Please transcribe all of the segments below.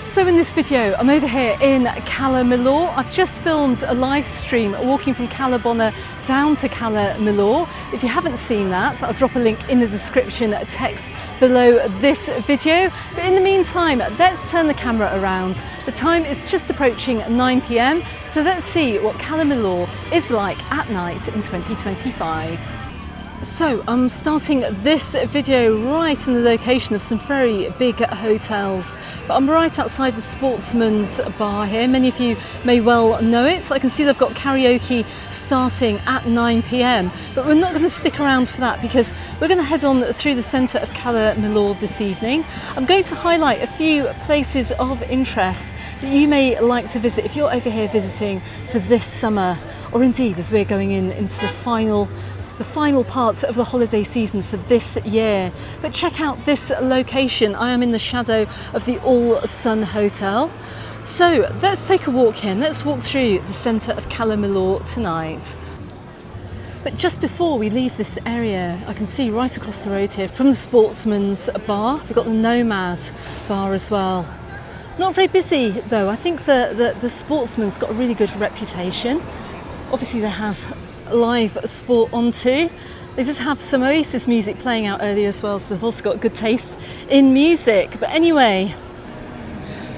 So in this video, I'm over here in Cala Millor. I've just filmed a live stream walking from Cala Bona down to Cala Millor. If you haven't seen that, I'll drop a link in the description text below this video. But in the meantime, let's turn the camera around. The time is just approaching 9 p.m. So let's see what Cala Millor is like at night in 2025. So I'm starting this video right in the location of some very big hotels, but I'm right outside the Sportsman's Bar here. Many of you may well know it. I can see they've got karaoke starting at 9 p.m, but we're not going to stick around for that because we're going to head on through the centre of Cala Millor this evening. I'm going to highlight a few places of interest that you may like to visit if you're over here visiting for this summer, or indeed as we're going into the final parts of the holiday season for this year. But check out this location. I am in the shadow of the All Sun Hotel. So let's take a walk in. Let's walk through the centre of Cala Millor tonight. But just before we leave this area, I can see right across the road here from the Sportsman's Bar, we've got the Nomad Bar as well. Not very busy though. I think the Sportsman's got a really good reputation. Obviously they have live sport on too. They just have some Oasis music playing out earlier as well, so they've also got good taste in music. But anyway,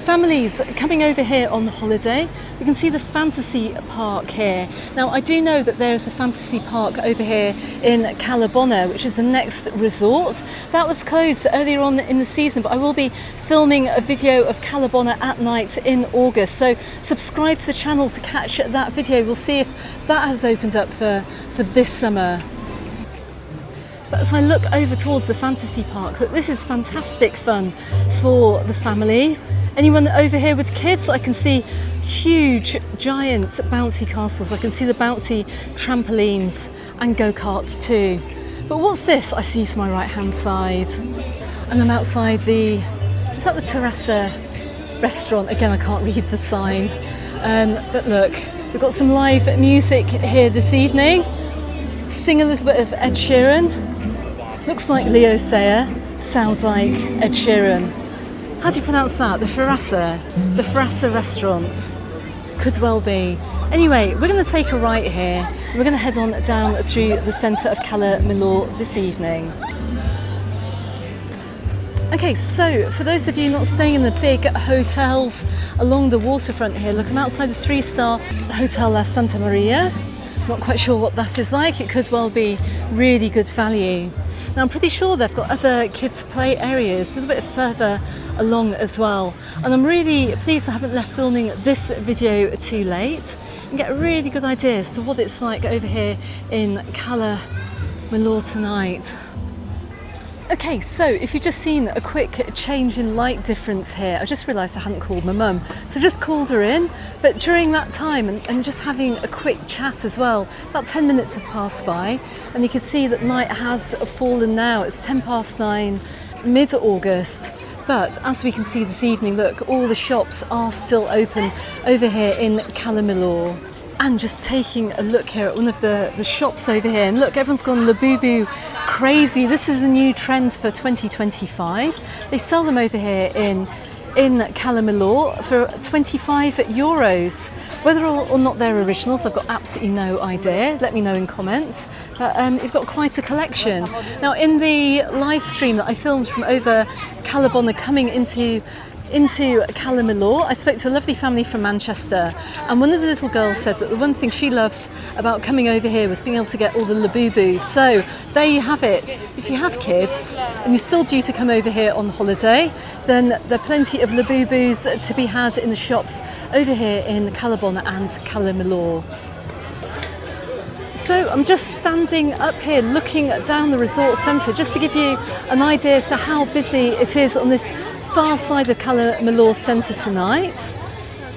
families coming over here on holiday, we can see the fantasy park here. Now I do know that there is a fantasy park over here in Cala Bona, which is the next resort. That was closed earlier on in the season, but I will be filming a video of Cala Bona at night in August, so subscribe to the channel to catch that video. We'll see if that has opened up for this summer. But as I look over towards the fantasy park, look, this is fantastic fun for the family. Anyone over here with kids? I can see huge, giant bouncy castles. I can see the bouncy trampolines and go-karts too. But what's this I see to my right-hand side? And I'm outside is that the Terrassa restaurant? Again, I can't read the sign. But look, we've got some live music here this evening. Sing a little bit of Ed Sheeran. Looks like Leo Sayer. Sounds like Ed Sheeran. How do you pronounce that? The Terrassa restaurant. Could well be. Anyway, we're going to take a right here. We're going to head on down through the centre of Cala Millor this evening. Okay, so for those of you not staying in the big hotels along the waterfront here, look, I'm outside the 3-star Hotel La Santa Maria. Not quite sure what that is like. It could well be really good value. Now I'm pretty sure they've got other kids play areas a little bit further along as well, and I'm really pleased I haven't left filming this video too late and get a really good idea as to what it's like over here in Cala Millor tonight. Okay, so if you've just seen a quick change in light difference here, I just realised I hadn't called my mum, so I've just called her in. But during that time and just having a quick chat as well, about 10 minutes have passed by, and you can see that night has fallen now. It's 9:10, mid-August. But as we can see this evening, look, all the shops are still open over here in Cala Millor. And just taking a look here at one of the shops over here, and look, everyone's gone Labubu crazy. This is the new trend for 2025. They sell them over here in Cala Millor for €25. Whether or not they're originals, I've got absolutely no idea. Let me know in comments. But you've got quite a collection. Now in the live stream that I filmed from over Cala Bona coming into Cala Millor, I spoke to a lovely family from Manchester, and one of the little girls said that the one thing she loved about coming over here was being able to get all the Labubus. So there you have it. If you have kids and you're still due to come over here on holiday, then there are plenty of Labubus to be had in the shops over here in Cala Bona and Cala Millor. So I'm just standing up here looking down the resort centre just to give you an idea as to how busy it is on this far side of Cala Millor Centre tonight.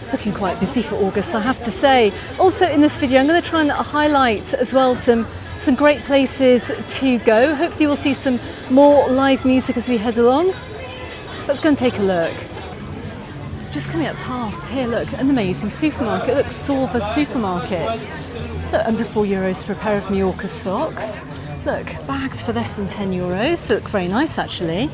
It's looking quite busy for August, I have to say. Also in this video I'm going to try and highlight as well some great places to go. Hopefully we'll see some more live music as we head along. Let's go and take a look. Just coming up past here, look, an amazing supermarket. Look, Sorva supermarket. Look, under €4 for a pair of Mallorca socks. Look, bags for less than €10. They look very nice actually.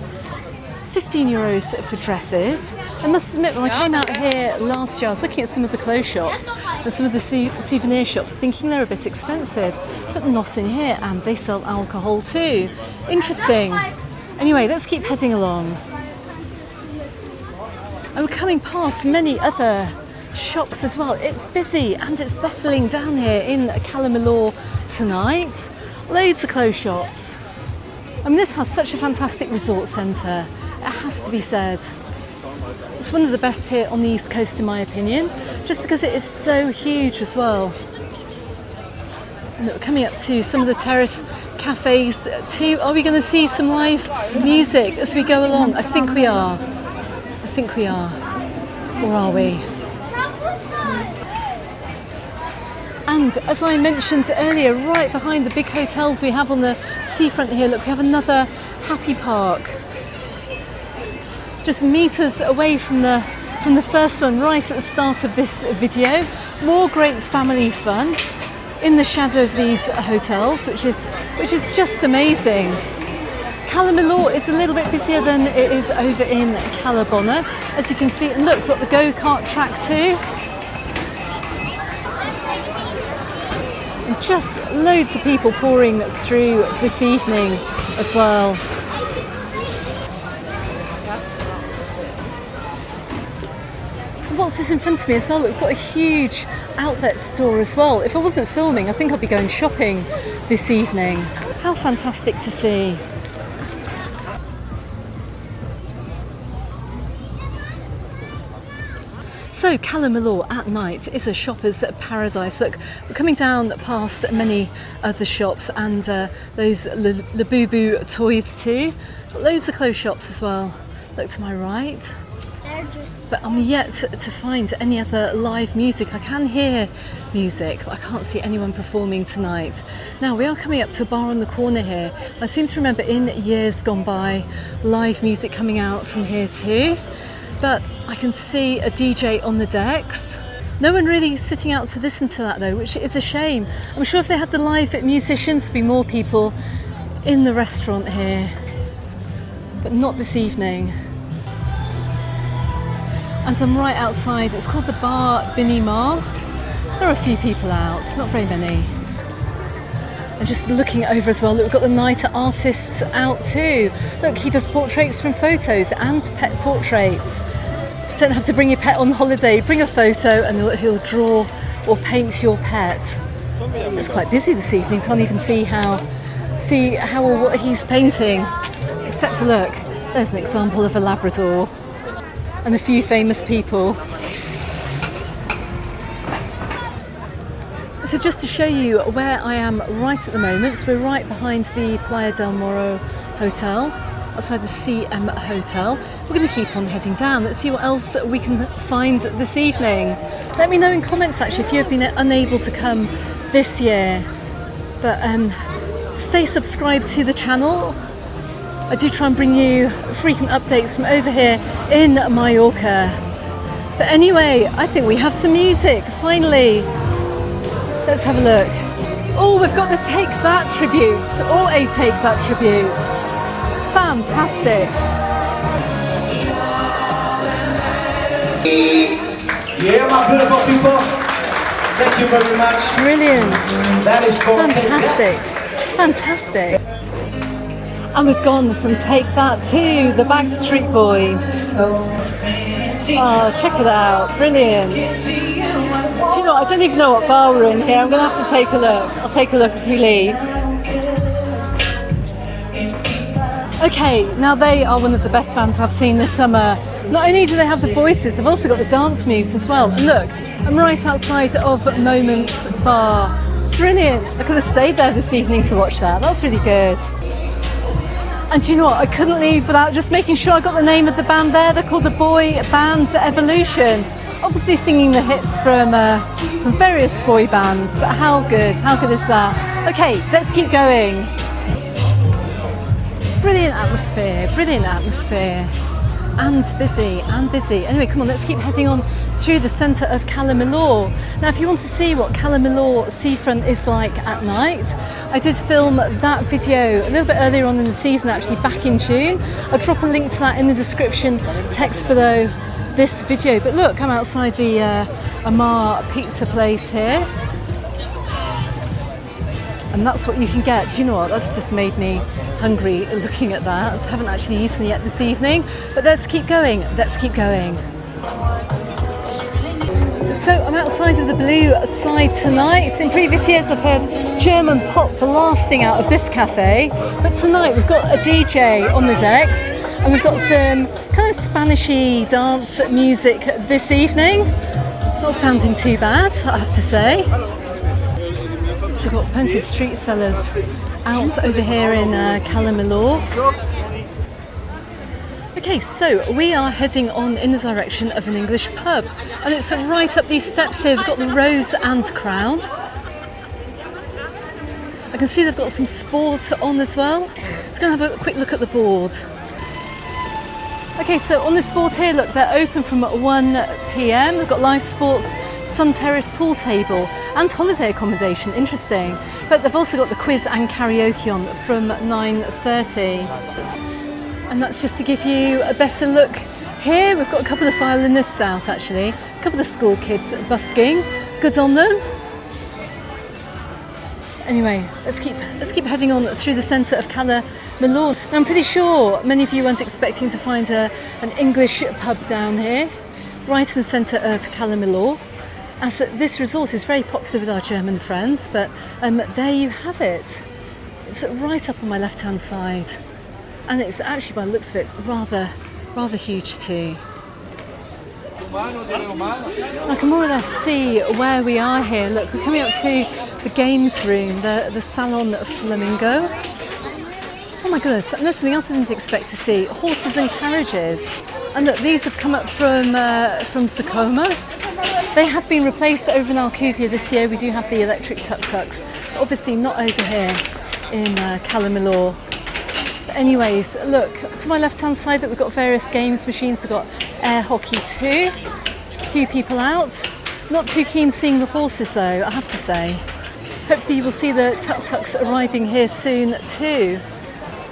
15 euros for dresses. I must admit, when I came out here last year, I was looking at some of the clothes shops and some of the souvenir shops, thinking they're a bit expensive, but not in here, and they sell alcohol too. Interesting. Anyway, let's keep heading along. And we're coming past many other shops as well. It's busy and it's bustling down here in Cala Millor tonight. Loads of clothes shops. I mean, this has such a fantastic resort centre. It has to be said. It's one of the best here on the East Coast in my opinion, just because it is so huge as well. And we're coming up to some of the terrace cafes too. Are we going to see some live music as we go along? I think we are. I think we are. Or are we? And as I mentioned earlier, right behind the big hotels we have on the seafront here, look, we have another happy park. Just meters away from the first one, right at the start of this video. More great family fun in the shadow of these hotels, which is just amazing. Cala Millor is a little bit busier than it is over in Cala Bona, as you can see. And look, we've got the go-kart track too. And just loads of people pouring through this evening as well. What's this in front of me as well? Look, we've got a huge outlet store as well. If I wasn't filming, I think I'd be going shopping this evening. How fantastic to see. So Cala Millor at night is a shopper's paradise. Look, we're coming down past many of the shops and those Labubu toys too. But loads of clothes shops as well. Look to my right. But I'm yet to find any other live music. I can hear music, but I can't see anyone performing tonight. Now we are coming up to a bar on the corner here. I seem to remember in years gone by live music coming out from here too. But I can see a DJ on the decks. No one really sitting out to listen to that though, which is a shame. I'm sure if they had the live musicians, there'd be more people in the restaurant here, but not this evening. And I'm right outside. It's called the Bar Binimar. There are a few people out, not very many. And just looking over as well, look, we've got the night artists out too. Look, he does portraits from photos and pet portraits. Don't have to bring your pet on holiday, bring a photo and he'll draw or paint your pet. It's quite busy this evening, can't even see how or what he's painting. Except for look, there's an example of a Labrador and a few famous people. So just to show you where I am right at the moment, we're right behind the Playa del Morro Hotel, outside the CM Hotel. We're going to keep on heading down. Let's see what else we can find this evening. Let me know in comments actually if you have been unable to come this year. But stay subscribed to the channel. I do try and bring you frequent updates from over here in Mallorca. But anyway, I think we have some music, finally. Let's have a look. Oh, we've got the Take That tribute, or a Take That tribute. Fantastic. Yeah, my beautiful people. Thank you very much. Brilliant. That is called fantastic. Fantastic. And we've gone from Take That to the Backstreet Boys. Oh, check it out. Brilliant. Do you know what? I don't even know what bar we're in here. I'm going to have to take a look. I'll take a look as we leave. Okay, now they are one of the best bands I've seen this summer. Not only do they have the voices, they've also got the dance moves as well. And look, I'm right outside of Moments Bar. Brilliant. I could have stayed there this evening to watch that. That's really good. And do you know what? I couldn't leave without just making sure I got the name of the band there. They're called the Boy Band Evolution. Obviously singing the hits from various boy bands, but how good is that? Okay, let's keep going. Brilliant atmosphere, and busy. Anyway, come on, let's keep heading on through the centre of Cala Millor. Now, if you want to see what Cala Millor seafront is like at night, I did film that video a little bit earlier on in the season, actually back in June. I'll drop a link to that in the description text below this video. But look, I'm outside the Amar pizza place here. And that's what you can get. Do you know what? That's just made me hungry looking at that. I haven't actually eaten yet this evening, but let's keep going. Let's keep going. So I'm outside of the blue side tonight. In previous years I've heard German pop blasting out of this cafe, but tonight we've got a DJ on the decks and we've got some kind of Spanishy dance music this evening. Not sounding too bad, I have to say. So we've got plenty of street sellers out over here in Cala Millor. Okay, so we are heading on in the direction of an English pub, and it's right up these steps here. We've got the Rose and Crown. I can see they've got some sport on as well. Let's go and have a quick look at the board. Okay, so on this board here, look, they're open from 1 p.m. They've got live sports, sun terrace pool table and holiday accommodation. Interesting. But they've also got the quiz and karaoke on from 9:30. And that's just to give you a better look here. We've got a couple of violinists out actually, a couple of school kids busking. Good on them. Anyway, let's keep heading on through the centre of Cala Millor. Now, I'm pretty sure many of you weren't expecting to find an English pub down here, right in the centre of Cala Millor, as this resort is very popular with our German friends. But there you have it. It's right up on my left-hand side. And it's actually, by the looks of it, rather huge too. I can more or less see where we are here. Look, we're coming up to the games room, the Salon Flamingo. Oh my goodness, and there's something else I didn't expect to see. Horses and carriages. And look, these have come up from Sa Coma. They have been replaced over in Alcudia this year. We do have the electric tuk-tuks, obviously not over here in Cala Millor. Anyways, look, to my left-hand side that we've got various games machines. We've got air hockey too. A few people out. Not too keen seeing the horses though, I have to say. Hopefully you will see the tuk-tuks arriving here soon too.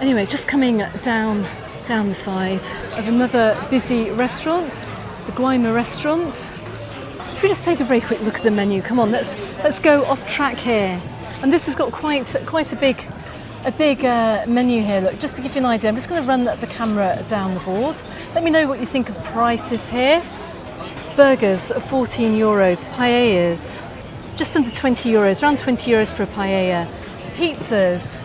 Anyway, just coming down the side of another busy restaurant, the Guayma restaurant. Should we just take a very quick look at the menu? Come on, let's go off track here. And this has got quite a big menu here. Look, just to give you an idea, I'm just going to run the camera down the board. Let me know what you think of prices here. Burgers, 14 euros. Paellas, just under 20 euros, around 20 euros for a paella. Pizzas,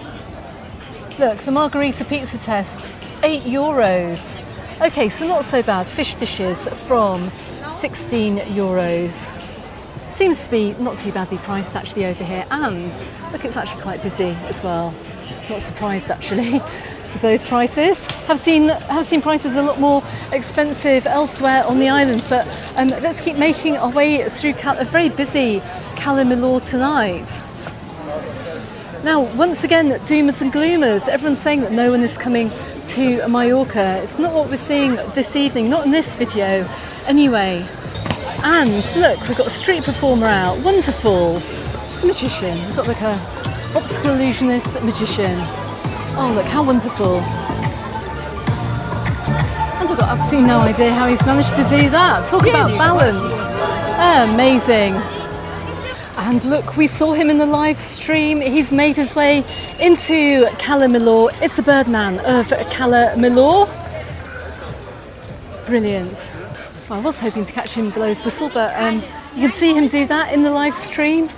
look, the margarita pizza test, 8 euros. Okay, so not so bad. Fish dishes from 16 euros. Seems to be not too badly priced actually over here. And look, it's actually quite busy as well. Not surprised actually with those prices. Have seen prices a lot more expensive elsewhere on the islands, but let's keep making our way through a very busy Cala Millor tonight. Now, once again, doomers and gloomers. Everyone's saying that no one is coming to Mallorca. It's not what we're seeing this evening, not in this video anyway. And look, we've got a street performer out. Wonderful. It's a magician. We've got like a optical illusionist magician. Oh look, how wonderful. And I've got absolutely no idea how he's managed to do that. Talk about balance. Amazing. And look, we saw him in the live stream. He's made his way into Cala Millor. It's the Birdman of Cala Millor. Brilliant. Well, I was hoping to catch him below his whistle, but you can see him do that in the live stream.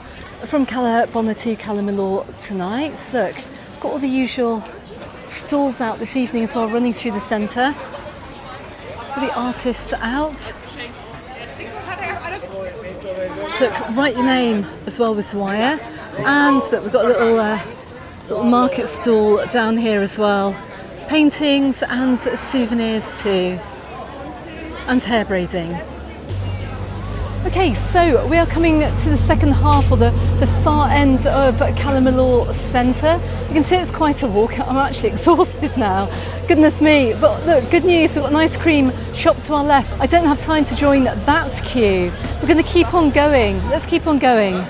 From Cala Bona to Cala Millor tonight. Look, got all the usual stalls out this evening as well, running through the centre. All the artists out. Look, write your name as well with the wire. And look, we've got a little market stall down here as well. Paintings and souvenirs too. And hair braiding. Okay, so we are coming to the second half, or the far end of Cala Millor Centre. You can see it's quite a walk. I'm actually exhausted now. Goodness me. But look, good news, we've got an ice cream shop to our left. I don't have time to join that queue. We're going to keep on going. Let's keep on going.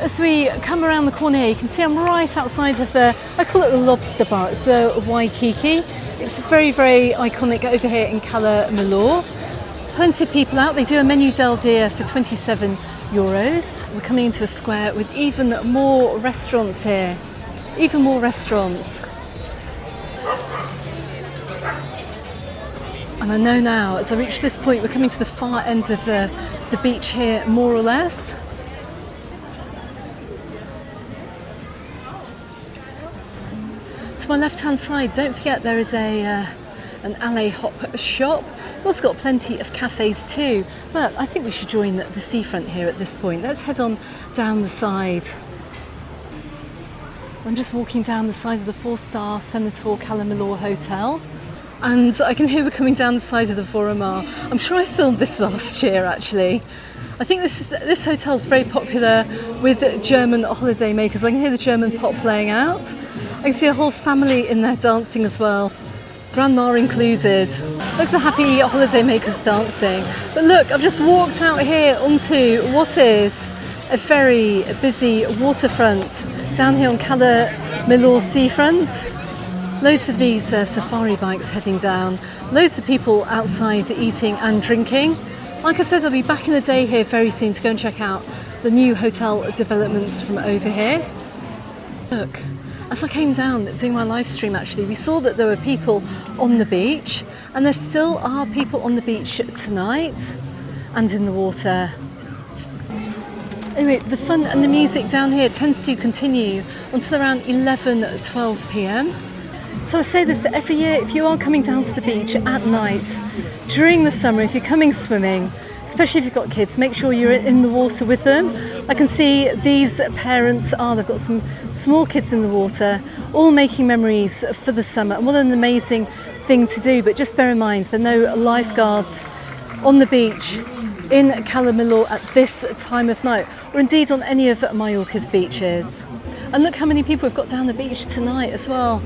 as we come around the corner here, you can see I'm right outside of I call it the Lobster Bar, it's the Waikiki. It's very, very iconic over here in Cala Millor. Plenty of people out. They do a menu del dia for €27. We're coming into a square with even more restaurants here. Even more restaurants. And I know now, as I reach this point, we're coming to the far end of the beach here, more or less. To my left-hand side, don't forget there is an alley hop shop. We've also got plenty of cafes too, but I think we should join the seafront here at this point. Let's head on down the side. I'm just walking down the side of the 4-star Senator Cala Millor Hotel, and I can hear we're coming down the side of the Voromar. I'm sure I filmed this last year actually. I think this hotel is very popular with German holiday makers. I can hear the German pop playing out. I can see a whole family in there dancing as well, grandma included. Lots of happy holiday makers dancing. But look, I've just walked out here onto what is a very busy waterfront down here on Cala Millor Seafront. Loads of these safari bikes heading down, loads of people outside eating and drinking. Like I said, I'll be back in the day here very soon to go and check out the new hotel developments from over here. Look, as I came down doing my live stream actually, we saw that there were people on the beach, and there still are people on the beach tonight and in the water. Anyway, the fun and the music down here tends to continue until around 11-12 p.m. So I say this every year, if you are coming down to the beach at night during the summer, if you're coming swimming, especially if you've got kids, make sure you're in the water with them. I can see these parents they've got some small kids in the water, all making memories for the summer. And what an amazing thing to do, but just bear in mind there are no lifeguards on the beach in Cala Millor at this time of night, or indeed on any of Mallorca's beaches. And look how many people we've got down the beach tonight as well,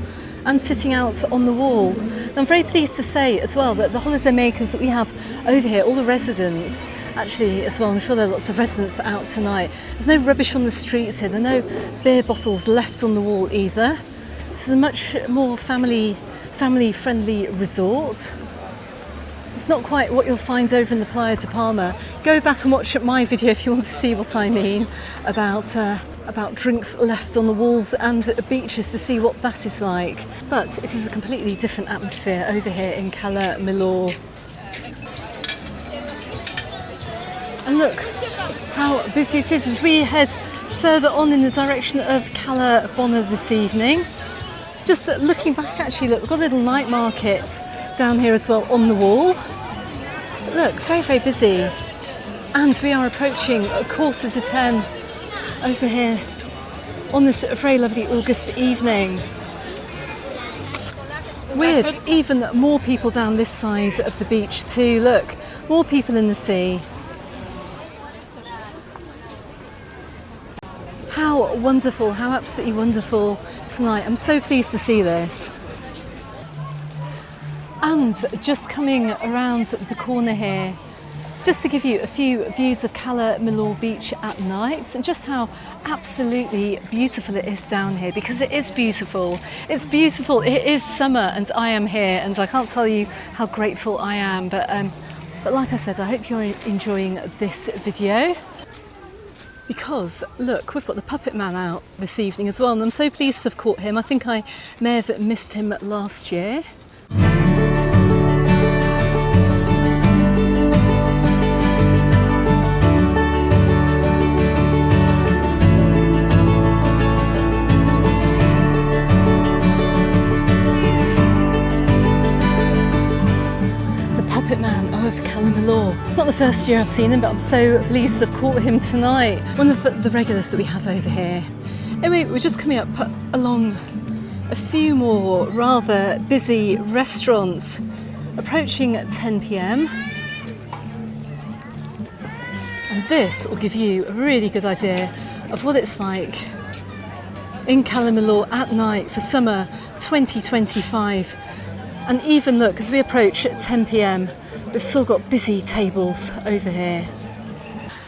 and sitting out on the wall. And I'm very pleased to say as well that the holiday makers that we have over here, all the residents actually as well, I'm sure there are lots of residents out tonight. There's no rubbish on the streets here, there are no beer bottles left on the wall either. This is a much more family friendly resort. It's not quite what you'll find over in the Playa de Palma. Go back and watch my video if you want to see what I mean about drinks left on the walls and beaches, to see what that is like. But it is a completely different atmosphere over here in Cala Millor. And look how busy it is as we head further on in the direction of Cala Bona this evening. Just looking back actually, look, we've got a little night market down here as well on the wall. Look, very, very busy. And we are approaching 10:15 over here on this very lovely August evening, with even more people down this side of the beach too. Look, more people in the sea. How wonderful, how absolutely wonderful tonight. I'm so pleased to see this. And just coming around the corner here, just to give you a few views of Cala Millor Beach at night, and just how absolutely beautiful it is down here, because it is beautiful. It's beautiful, it is summer and I am here, and I can't tell you how grateful I am. But like I said, I hope you're enjoying this video, because look, we've got the Puppet Man out this evening as well, and I'm so pleased to have caught him. I think I may have missed him last year. Puppet Man of Cala Millor. It's not the first year I've seen him, but I'm so pleased to have caught him tonight. One of the regulars that we have over here. Anyway, we're just coming up along a few more rather busy restaurants, approaching 10 p.m. And this will give you a really good idea of what it's like in Cala Millor at night for summer 2025. And even look, as we approach 10 p.m, we've still got busy tables over here.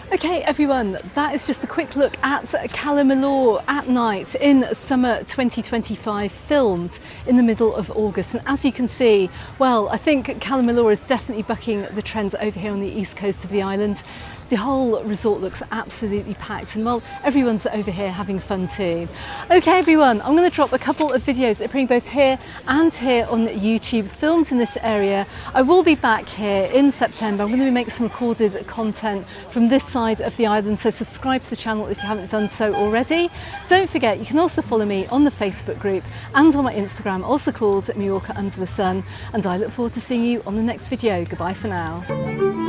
Okay everyone, that is just a quick look at Cala Millor at night in summer 2025, filmed in the middle of August. And as you can see, well, I think Cala Millor is definitely bucking the trends over here on the east coast of the island. The whole resort looks absolutely packed and well, everyone's over here having fun too. Okay everyone, I'm going to drop a couple of videos appearing both here and here on YouTube, filmed in this area. I will be back here in September. I'm going to make some recorded content from this side of the island, so subscribe to the channel if you haven't done so already. Don't forget, you can also follow me on the Facebook group and on my Instagram, also called Mallorca Under the Sun, and I look forward to seeing you on the next video. Goodbye for now.